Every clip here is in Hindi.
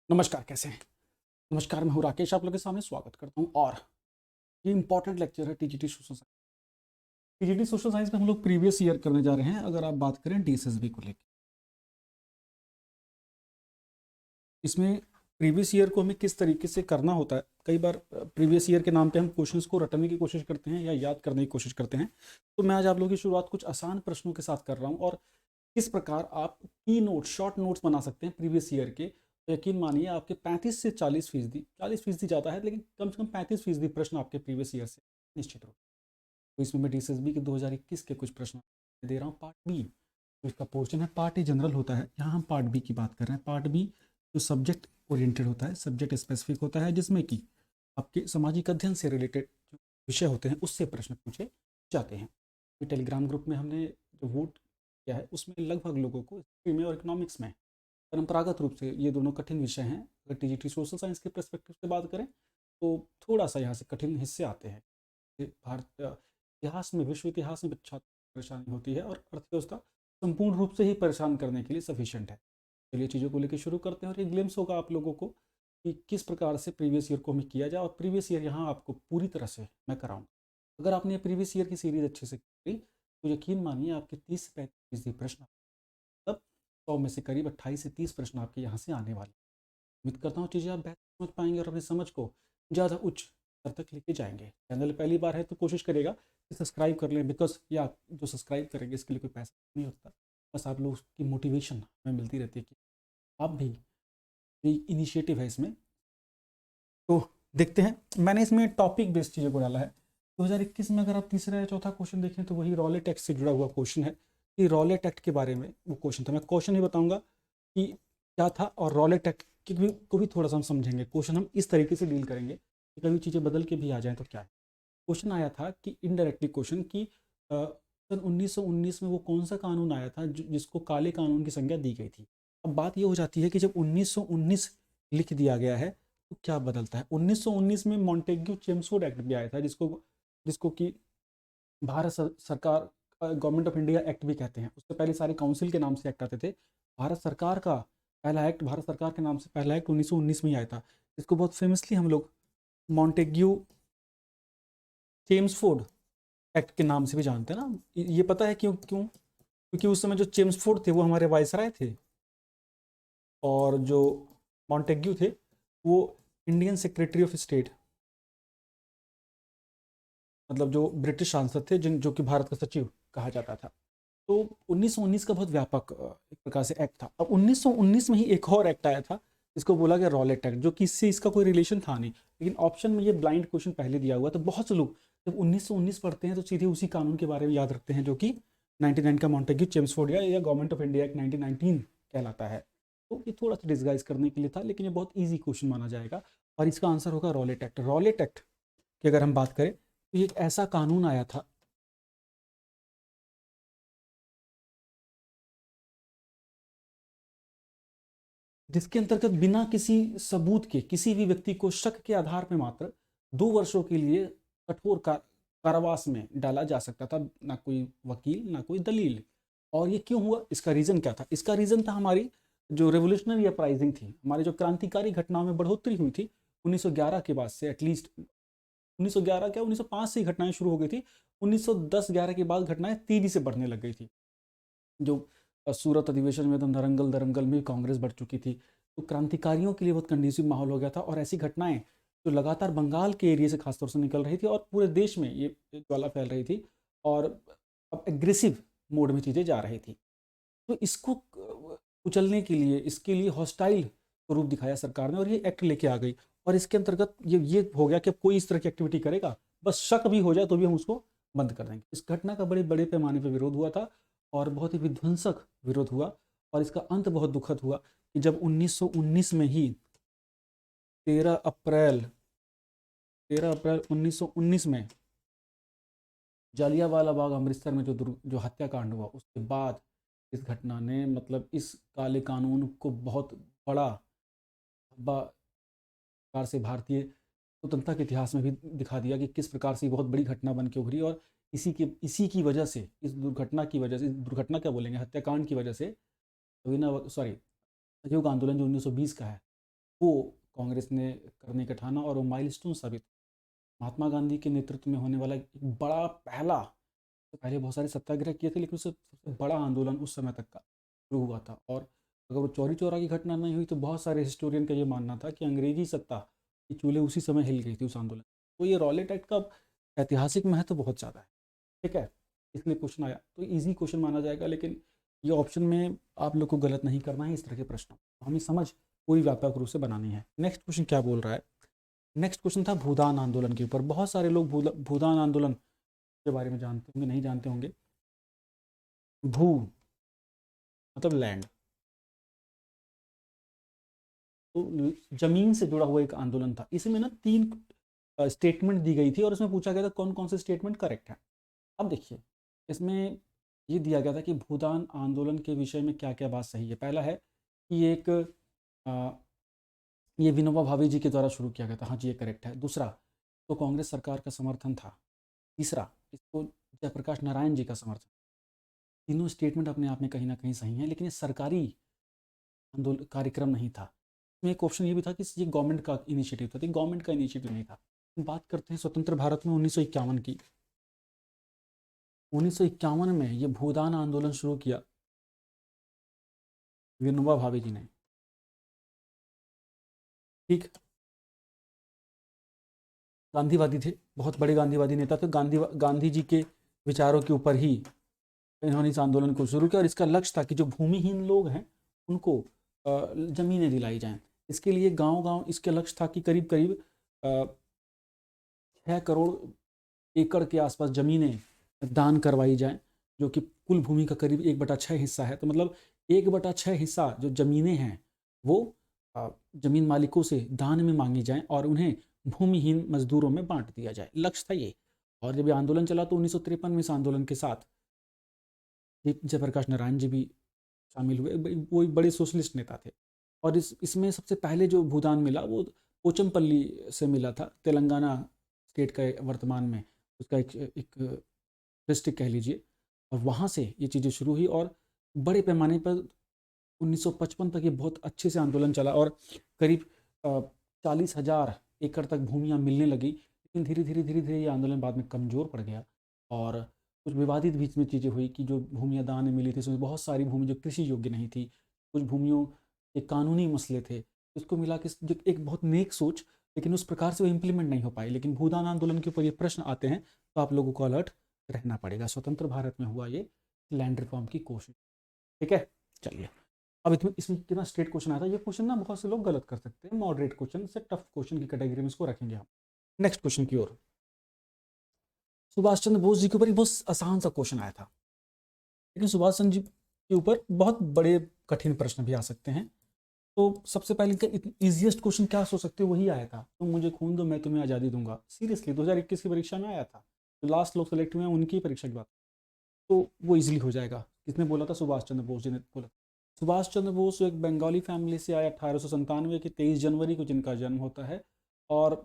नमस्कार, कैसे हैं? नमस्कार, मैं हूँ राकेश, आप लोगों के सामने स्वागत करता हूँ और ये इम्पोर्टेंट लेक्चर है TGT social science. TGT social science में हम लोग प्रीवियस ईयर करने जा रहे हैं। अगर आप बात करें डीएसएसबी को लेकर, इसमें प्रीवियस ईयर को हमें किस तरीके से करना होता है। कई बार प्रीवियस ईयर के नाम पे हम क्वेश्चंस को रटने की कोशिश करते हैं या याद करने की कोशिश करते हैं। तो मैं आज आप लोगों की शुरुआत कुछ आसान प्रश्नों के साथ कर रहा हूँ और किस प्रकार आप की नोट शॉर्ट नोट्स बना सकते हैं प्रीवियस ईयर के। तो यकीन मानिए आपके 35 से 40%, 40% ज़्यादा है लेकिन कम से कम 35% प्रश्न आपके प्रीवियस ईयर से निश्चित रूप। तो इसमें मैं डीएसएसबी के 2021 के कुछ प्रश्न दे रहा हूँ। पार्ट बी तो इसका पोर्शन है, पार्ट ए जनरल होता है, यहाँ हम पार्ट बी की बात कर रहे हैं। पार्ट बी जो सब्जेक्ट ओरिएंटेड होता है, सब्जेक्ट स्पेसिफिक होता है, जिसमें कि आपके सामाजिक अध्ययन से रिलेटेड जो विषय होते हैं उससे प्रश्न पूछे जाते हैं। टेलीग्राम ग्रुप में हमने जो वोट किया है उसमें लगभग लोगों को हिस्ट्री में और इकोनॉमिक्स में परंपरागत रूप से ये दोनों कठिन विषय हैं। अगर टीजीटी सोशल साइंस के पर्सपेक्टिव से बात करें तो थोड़ा सा यहाँ से कठिन हिस्से आते हैं। भारत इतिहास में, विश्व इतिहास में छात्र परेशानी होती है और अर्थव्यवस्था संपूर्ण रूप से ही परेशान करने के लिए सफिशिएंट है। चलिए चीज़ों को लेकर शुरू करते हैं और एक ग्लिम्स होगा आप लोगों को कि किस प्रकार से प्रीवियस ईयर को हमें किया जाए। और प्रीवियस ईयर यहाँ आपको पूरी तरह से मैं कराऊंगा। अगर आपने प्रीवियस ईयर की सीरीज अच्छे से करी तो यकीन मानिए आपके 30 से 35% प्रश्न, मतलब 100 में से करीब 28 से 30 प्रश्न आपके यहाँ से आने वाले। उम्मीद करता हूँ चीज़ें आप बेहतर समझ पाएंगे और अपनी समझ को ज़्यादा उच्च स्तर तक लेके जाएंगे। चैनल पहली बार है तो कोशिश करेगा कि सब्सक्राइब कर लें, बिकॉज ये आप जो सब्सक्राइब करेंगे इसके लिए कोई पैसा नहीं होता, बस आप लोग की मोटिवेशन हमें मिलती रहती है कि आप भी इनिशिएटिव है इसमें। तो देखते हैं, मैंने इसमें टॉपिक बेस्ड चीज़ों को डाला है। 2021 में अगर आप तीसरा या चौथा क्वेश्चन देखें तो वही रॉलेट एक्ट से जुड़ा हुआ क्वेश्चन है कि रॉलेट एक्ट के बारे में वो क्वेश्चन था। मैं क्वेश्चन ही बताऊंगा कि क्या था और रॉलेट एक्ट को भी थोड़ा सा हम समझेंगे। क्वेश्चन हम इस तरीके से डील करेंगे कि कभी चीज़ें बदल के भी आ जाएँ तो क्या है। क्वेश्चन आया था कि इनडायरेक्टली क्वेश्चन कि सन 1919 में वो कौन सा कानून आया था जिसको काले कानून की संज्ञा दी गई थी। अब बात ये हो जाती है कि जब 1919 लिख दिया गया है तो क्या बदलता है। 1919 में मॉन्टेग्यू चेम्सफोर्ड एक्ट भी आया था जिसको जिसको कि भारत सरकार, गवर्नमेंट ऑफ इंडिया एक्ट भी कहते हैं। उससे पहले सारे काउंसिल के नाम से एक्ट आते थे। भारत सरकार का पहला एक्ट, भारत सरकार के नाम से पहला एक्ट 1919 में ही आया था, जिसको बहुत फेमसली हम लोग मॉन्टेग्यू चेम्सफोर्ड एक्ट के नाम से भी जानते हैं ना। ये पता है क्यों क्यों? क्योंकि उस समय जो चेम्सफोर्ड थे वो हमारे वायसराय थे और जो मॉन्टेग्यू थे वो इंडियन सेक्रेटरी ऑफ स्टेट, मतलब जो ब्रिटिश सांसद थे जिन जो कि भारत का सचिव कहा जाता था। तो 1919 का बहुत व्यापक एक प्रकार से एक्ट था। अब 1919 में ही एक और एक्ट आया था जिसको बोला गया रॉलेट एक्ट, जो कि इससे इसका कोई रिलेशन था नहीं, लेकिन ऑप्शन में ये ब्लाइंड क्वेश्चन पहले दिया हुआ। तो बहुत से लोग जब 1919 पढ़ते हैं तो सीधे उसी कानून के बारे में याद रखते हैं जो कि 99 का मॉन्टेग्यू चेम्सफोर्ड या गवर्नमेंट ऑफ इंडिया एक्ट 1919 कहलाता है। तो ये थोड़ा सा डिस्गाइज करने के लिए था, लेकिन ये बहुत ईजी क्वेश्चन माना जाएगा और इसका आंसर होगा रॉलेट एक्ट। रॉलेट एक्ट की अगर हम बात करें तो ये एक ऐसा कानून आया था जिसके अंतर्गत बिना किसी सबूत के किसी भी व्यक्ति को शक के आधार पर मात्र 2 वर्षों के लिए कठोर कारावास में डाला जा सकता था, ना कोई वकील ना कोई दलील। और ये क्यों हुआ, इसका रीजन क्या था? इसका रीजन था हमारी जो रेवोल्यूशनरी अपराइजिंग थी, हमारी जो क्रांतिकारी घटनाओं में बढ़ोतरी हुई थी 1911 के बाद से। एटलीस्ट 1911 क्या, 1905 से ही घटनाएं शुरू हो गई थी। 1910-11 के बाद घटनाएं तेजी से बढ़ने लग गई थी। जो सूरत अधिवेशन में तो नरंगल दरंगल में कांग्रेस बढ़ चुकी थी, तो क्रांतिकारियों के लिए बहुत कंडीसिव माहौल हो गया था। और ऐसी घटनाएं जो लगातार बंगाल के एरिया से खासतौर से निकल रही थी और पूरे देश में ये ज्वाला फैल रही थी और अब एग्रेसिव मोड में चीज़ें जा रही थी। तो इसको कुचलने के लिए, इसके लिए हॉस्टाइल स्वरूप दिखाया सरकार ने और ये एक्ट लेके आ गई। और इसके अंतर्गत ये हो गया कि अब कोई इस तरह की एक्टिविटी करेगा, बस शक भी हो जाए तो भी हम उसको बंद कर देंगे। इस घटना का बड़े बड़े पैमाने पर विरोध हुआ था और बहुत ही विध्वंसक विरोध हुआ और इसका अंत बहुत दुखद हुआ कि जब 1919 में ही 13 अप्रैल 1919 में जालियांवाला बाग अमृतसर में जो हत्याकांड हुआ, उसके बाद इस घटना ने, मतलब इस काले कानून को बहुत बड़ा प्रकार से भारतीय स्वतंत्रता के इतिहास में भी दिखा दिया कि किस प्रकार से बहुत बड़ी घटना बन के उभरी। और इसी की वजह से, इस दुर्घटना की वजह से, दुर्घटना क्या बोलेंगे, हत्याकांड की वजह से, सॉरी, असहयोग आंदोलन जो 1920 का है, वो कांग्रेस ने करने का ठाना और वो माइलस्टोन साबित। महात्मा गांधी के नेतृत्व में होने वाला एक बड़ा पहला, तो पहले बहुत सारे सत्याग्रह किए थे लेकिन उससे सबसे बड़ा आंदोलन उस समय तक का शुरू हुआ था। और अगर वो चौरी चौरा की घटना नहीं हुई तो बहुत सारे हिस्टोरियन का ये मानना था कि अंग्रेजी सत्ता की चूल्हे उसी समय हिल गई थी उस आंदोलन। तो ये रॉलेट एक्ट का ऐतिहासिक महत्व बहुत ज़्यादा है। ठीक है, इसलिए क्वेश्चन आया तो इजी क्वेश्चन माना जाएगा, लेकिन ये ऑप्शन में आप लोग को गलत नहीं करना है। इस तरह के प्रश्न हमें समझ पूरी व्यापक रूप से बनानी है। नेक्स्ट क्वेश्चन क्या बोल रहा है? नेक्स्ट क्वेश्चन था भूदान आंदोलन के ऊपर। बहुत सारे लोग भूदान आंदोलन के बारे में जानते होंगे, नहीं जानते होंगे। भू मतलब लैंड, तो जमीन से जुड़ा हुआ एक आंदोलन था। इसमें ना 3 स्टेटमेंट दी गई थी और इसमें पूछा गया था कौन कौन से स्टेटमेंट करेक्ट है। अब देखिए, इसमें ये दिया गया था कि भूदान आंदोलन के विषय में क्या क्या बात सही है। पहला है कि एक ये विनोबा भावे जी के द्वारा शुरू किया गया था, हाँ जी ये करेक्ट है। दूसरा, तो कांग्रेस सरकार का समर्थन था। तीसरा, इसको जयप्रकाश नारायण जी का समर्थन। तीनों स्टेटमेंट अपने आप में कहीं ना कहीं सही हैं, लेकिन ये सरकारी आंदोलन कार्यक्रम नहीं था। इसमें एक ऑप्शन ये भी था कि ये गवर्नमेंट का इनिशिएटिव था, तो गवर्नमेंट का इनिशिएटिव नहीं था। बात करते हैं स्वतंत्र भारत में 1951 की। 1951 में ये भूदान आंदोलन शुरू किया विनोबा भावे जी ने। ठीक, गांधीवादी थे, बहुत बड़े गांधीवादी नेता थे। गांधी जी के विचारों के ऊपर ही इन्होंने इस आंदोलन को शुरू किया और इसका लक्ष्य था कि जो भूमिहीन लोग हैं उनको ज़मीनें दिलाई जाएं। इसके लिए गांव-गांव इसके लक्ष्य था कि करीब करीब 6 करोड़ एकड़ के आसपास ज़मीनें दान करवाई जाएं, जो कि कुल भूमि का करीब 1/6 हिस्सा है। तो मतलब 1/6 हिस्सा जो ज़मीनें हैं वो ज़मीन मालिकों से दान में मांगी जाएं और उन्हें भूमिहीन मजदूरों में बांट दिया जाए। लक्ष्य था ये। और जब ये आंदोलन चला तो 1953 में इस आंदोलन के साथ जयप्रकाश नारायण जी भी शामिल हुए। वो एक बड़े सोशलिस्ट नेता थे। और इसमें सबसे पहले जो भूदान मिला वो पोचमपल्ली से मिला था, तेलंगाना स्टेट का वर्तमान में उसका एक डिस्ट्रिक्ट कह लीजिए। और वहाँ से ये चीज़ें शुरू हुई और बड़े पैमाने पर 1955 तक ये बहुत अच्छे से आंदोलन चला और करीब 40,000 एकड़ तक भूमियाँ मिलने लगी। लेकिन धीरे धीरे ये आंदोलन बाद में कमज़ोर पड़ गया और कुछ विवादित बीच में चीज़ें हुई कि जो भूमियाँ दान में मिली थी उसमें बहुत सारी भूमि जो कृषि योग्य नहीं थी। कुछ भूमियों के कानूनी मसले थे। इसको मिला के जो एक बहुत नेक सोच, लेकिन उस प्रकार से वो इम्प्लीमेंट नहीं हो पाई। लेकिन भूदान आंदोलन के ऊपर ये प्रश्न आते हैं तो आप लोगों को अलर्ट रहना पड़ेगा। स्वतंत्र भारत में हुआ ये लैंड रिफॉर्म की कोशिश। ठीक है, चलिए अब इसमें कितना स्ट्रेट क्वेश्चन आया था। ये क्वेश्चन ना बहुत से लोग गलत कर सकते हैं। मॉडरेट क्वेश्चन से टफ क्वेश्चन की कैटेगरी में इसको रखेंगे हम। नेक्स्ट क्वेश्चन की ओर। सुभाष चंद्र बोस जी के ऊपर बहुत आसान सा क्वेश्चन आया था, लेकिन सुभाष चंद्र जी के ऊपर बहुत बड़े कठिन प्रश्न भी आ सकते हैं। तो सबसे पहले इनका इजीएस्ट क्वेश्चन क्या सोच सकते हो, वही आया था, तुम मुझे खून दो मैं तुम्हें आज़ादी दूंगा। सीरियसली 2021 की परीक्षा में आया था। जो लास्ट लोग सेलेक्ट हुए हैं उनकी परीक्षा की बात, तो वो इजीली हो जाएगा। किसने बोला था? सुभाष चंद्र बोस जी ने बोला। सुभाष चंद्र बोस एक बंगाली फैमिली से आए 1897 के 23 जनवरी को जिनका जन्म होता है। और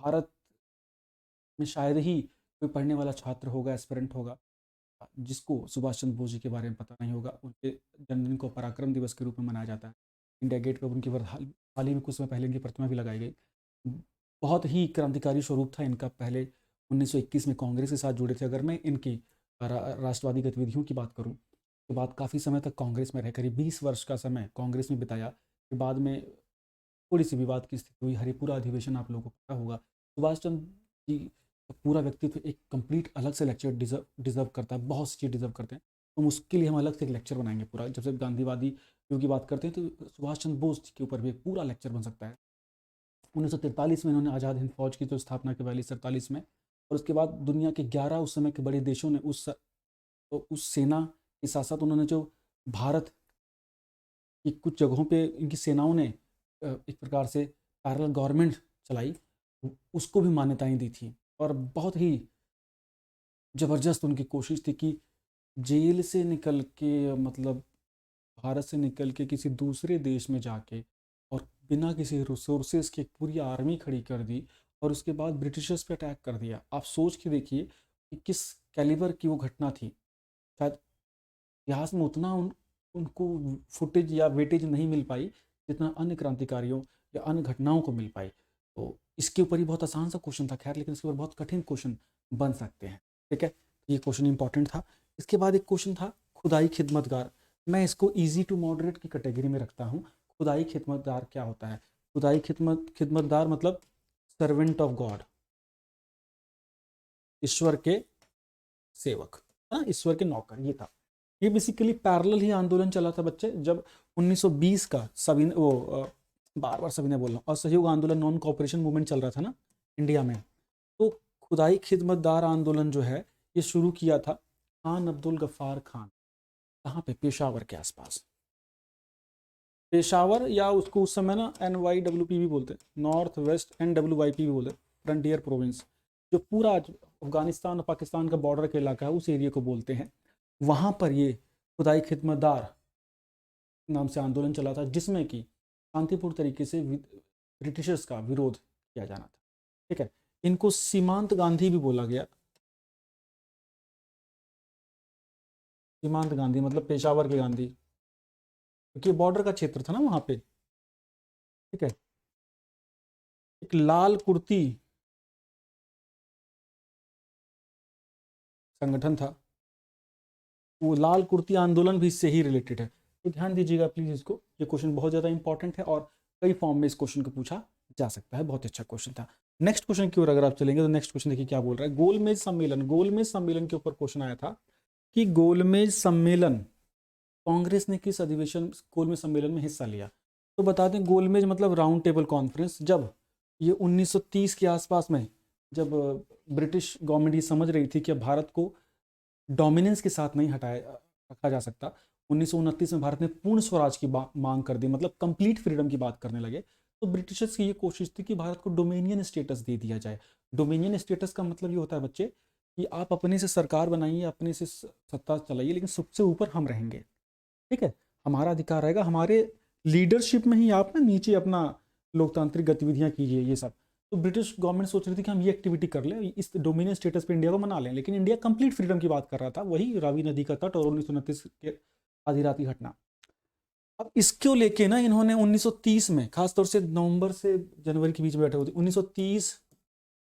भारत में शायद ही कोई पढ़ने वाला छात्र होगा, एस्पिरेंट होगा, जिसको सुभाष चंद्र बोस जी के बारे में पता नहीं होगा। उनके जन्मदिन को पराक्रम दिवस के रूप में मनाया जाता है। इंडिया गेट पर उनकी हाल ही में कुछ समय पहले इनकी प्रतिमा भी लगाई गई। बहुत ही क्रांतिकारी स्वरूप था इनका। पहले 1921 में कांग्रेस के साथ जुड़े थे। अगर मैं इनकी राष्ट्रवादी गतिविधियों की बात करूं तो बाद काफ़ी समय तक कांग्रेस में रहे, करीब 20 वर्ष का समय कांग्रेस में बिताया। फिर बाद में थोड़ी सी विवाद की स्थिति हुई। हरिपुरा अधिवेशन आप लोगों को पता होगा। सुभाष चंद्र जी का पूरा व्यक्तित्व एक कंप्लीट अलग से लेक्चर डिजर्व करता है। बहुत सी चीज़ डिजर्व करते हैं, तो उसके लिए हम अलग से एक लेक्चर बनाएंगे पूरा। जब से गांधीवादी की बात करते हैं तो सुभाष चंद्र बोस के ऊपर भी एक पूरा लेक्चर बन सकता है। 1943 में इन्होंने आज़ाद हिंद फौज की जो स्थापना की, 42-43 में। और उसके बाद दुनिया के 11 उस समय के बड़े देशों ने उस सेना के साथ साथ उन्होंने जो भारत की कुछ जगहों पे इनकी सेनाओं ने एक प्रकार से पैरेलल गवर्नमेंट चलाई, उसको भी मान्यताएं दी थी। और बहुत ही ज़बरदस्त उनकी कोशिश थी कि जेल से निकल के, मतलब भारत से निकल के किसी दूसरे देश में जाके और बिना किसी रिसोर्सेज के एक पूरी आर्मी खड़ी कर दी और उसके बाद ब्रिटिशर्स पे अटैक कर दिया। आप सोच के देखिए कि किस कैलिबर की वो घटना थी। शायद इतिहास में उतना उनको फुटेज या वेटेज नहीं मिल पाई जितना अन्य क्रांतिकारियों या अन्य घटनाओं को मिल पाई। तो इसके ऊपर ही बहुत आसान सा क्वेश्चन था खैर, लेकिन इसके ऊपर बहुत कठिन क्वेश्चन बन सकते हैं। ठीक है, ये क्वेश्चन इंपॉर्टेंट था। इसके बाद एक क्वेश्चन था खुदाई खिदमतगार। मैं इसको ईजी टू मॉडरेट की कैटेगरी में रखता हूँ। खुदाई खिदमतगार क्या होता है? खुदाई खिदमतगार मतलब सर्वेंट ऑफ गॉड, ईश्वर के सेवक, हाँ, ईश्वर के नौकर, ये था। ये बेसिकली पैरेलल ही आंदोलन चला था बच्चे, जब 1920 का सविनय बार बार सविनय बोल रहा हूँ, असहयोग आंदोलन, नॉन कॉपरेशन मूवमेंट चल रहा था ना इंडिया में। तो खुदाई खिदमतदार आंदोलन जो है ये शुरू किया था खान अब्दुल गफ्फार खान। कहाँ पे? पेशावर के आसपास। पेशावर, या उसको उस समय ना NYWP भी बोलते, नॉर्थ वेस्ट NWYP भी बोलते, फ्रंटियर प्रोविंस, जो पूरा अफगानिस्तान और पाकिस्तान का बॉर्डर का इलाका है उस एरिया को बोलते हैं। वहाँ पर ये खुदाई खिदमतदार नाम से आंदोलन चला था, जिसमें कि शांतिपूर्ण तरीके से ब्रिटिशर्स का विरोध किया जाना था। ठीक है, इनको सीमांत गांधी भी बोला गया। सीमांत गांधी मतलब पेशावर के गांधी, क्योंकि बॉर्डर का क्षेत्र था ना वहाँ पे। ठीक है, एक लाल कुर्ती संगठन था, वो लाल कुर्ती आंदोलन भी इससे ही रिलेटेड है। तो ध्यान दीजिएगा प्लीज इसको, ये क्वेश्चन बहुत ज़्यादा इंपॉर्टेंट है और कई फॉर्म में इस क्वेश्चन को पूछा जा सकता है। बहुत अच्छा क्वेश्चन था। नेक्स्ट क्वेश्चन की ओर अगर आप चलेंगे तो नेक्स्ट क्वेश्चन देखिए क्या बोल रहा है। गोलमेज सम्मेलन, गोलमेज सम्मेलन के ऊपर क्वेश्चन आया था कि गोलमेज सम्मेलन, कांग्रेस ने किस अधिवेशन गोलमेज सम्मेलन में हिस्सा लिया? तो बता दें, गोलमेज मतलब राउंड टेबल कॉन्फ्रेंस। जब ये 1930 के आसपास में, जब ब्रिटिश गवर्नमेंट ये समझ रही थी कि अब भारत को डोमिनेंस के साथ नहीं हटाया रखा जा सकता, 1929 में भारत ने पूर्ण स्वराज की मांग कर दी, मतलब कंप्लीट फ्रीडम की बात करने लगे। तो ब्रिटिशर्स की ये कोशिश थी कि भारत को डोमिनियन स्टेटस दे दिया जाए। डोमिनियन स्टेटस का मतलब ये होता है बच्चे कि आप अपने से सरकार बनाइए, अपने से सत्ता चलाइए, लेकिन सबसे ऊपर हम रहेंगे। ठीक है, हमारा अधिकार रहेगा, हमारे लीडरशिप में ही आप ना नीचे अपना लोकतांत्रिक गतिविधियां कीजिए, ये सब। तो ब्रिटिश गवर्नमेंट सोच रही थी कि हम ये एक्टिविटी कर लें, इस डोमिनियन स्टेटस पे इंडिया को मना लें, लेकिन इंडिया कंप्लीट फ्रीडम की बात कर रहा था, वही रावी नदी का तट और 1929 के आधी रात की घटना। अब इसको लेके ना इन्होंने 1930 में, खासतौर से नवंबर से जनवरी के बीच में बैठे हुए थे, 1930,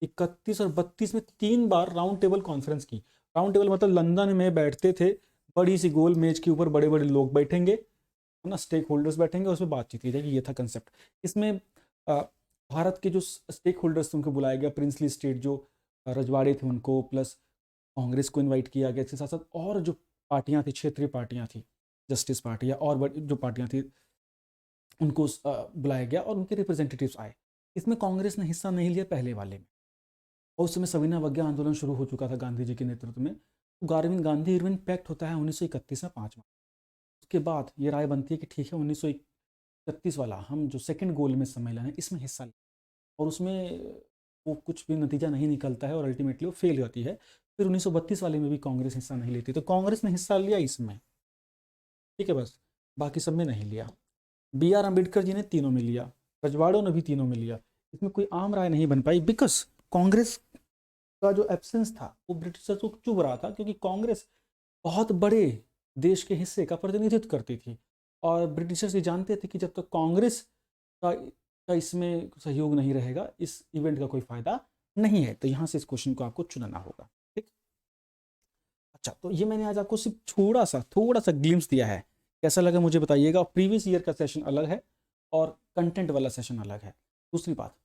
31 और 32 में 3 बार राउंड टेबल कॉन्फ्रेंस की। राउंड टेबल मतलब लंदन में बैठते थे, बड़ी सी गोल मेज के ऊपर बड़े बड़े लोग बैठेंगे, है ना, स्टेक होल्डर्स बैठेंगे, उसमें बातचीत की जाएगी, ये था कंसेप्ट। इसमें भारत के जो स्टेक होल्डर्स थे उनको बुलाया गया, प्रिंसली स्टेट जो रजवाड़े थे उनको, प्लस कांग्रेस को इनवाइट किया गया। इसके साथ साथ और जो पार्टियां थी, क्षेत्रीय पार्टियां थी, जस्टिस पार्टी या और जो पार्टियां थी, उनको बुलाया गया और उनके रिप्रेजेंटेटिव्स आए। इसमें कांग्रेस ने हिस्सा नहीं लिया पहले वाले में, और उस समय सविनय अवज्ञा आंदोलन शुरू हो चुका था गांधी जी के नेतृत्व में। तो गांधी इरविन पैक्ट होता है 1931 में 5 मार्च। उसके बाद ये राय बनती है कि ठीक है, 1931 वाला हम जो सेकंड गोल में सम्मेलन है इसमें हिस्सा लें, और उसमें वो कुछ भी नतीजा नहीं निकलता है और अल्टीमेटली वो फेल होती है। फिर 1932 वाले में भी कांग्रेस हिस्सा नहीं लेती, तो कांग्रेस ने हिस्सा लिया इसमें, ठीक है, बस बाकी सब में नहीं लिया। BR अम्बेडकर जी ने तीनों में लिया, रजवाड़ों ने भी तीनों में लिया। इसमें कोई आम राय नहीं बन पाई, बिकॉज कांग्रेस का जो एब्सेंस था वो ब्रिटिशर्स को चुभ रहा था, क्योंकि कांग्रेस बहुत बड़े देश के हिस्से का प्रतिनिधित्व करती थी, और ब्रिटिशर्स ये जानते थे कि जब तक कांग्रेस का इसमें सहयोग नहीं रहेगा, इस इवेंट का कोई फायदा नहीं है। तो यहाँ से इस क्वेश्चन को आपको चुनना होगा। ठीक, अच्छा, तो ये मैंने आज आपको सिर्फ थोड़ा सा ग्लिम्स दिया है, कैसा लगा मुझे बताइएगा। प्रीवियस ईयर का सेशन अलग है और कंटेंट वाला सेशन अलग है। दूसरी बात,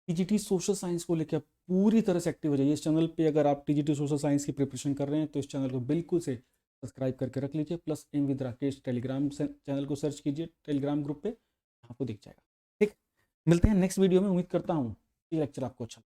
TGT सोशल साइंस को लेकर पूरी तरह से एक्टिव हो जाइए इस चैनल पे। अगर आप TGT सोशल साइंस की प्रिपरेशन कर रहे हैं तो इस चैनल को बिल्कुल से सब्सक्राइब करके रख लीजिए, plus M with Rakesh Telegram channel को सर्च कीजिए, टेलीग्राम ग्रुप पे आपको दिख जाएगा। ठीक, मिलते हैं नेक्स्ट वीडियो में। उम्मीद करता हूँ ये लेक्चर आपको अच्छा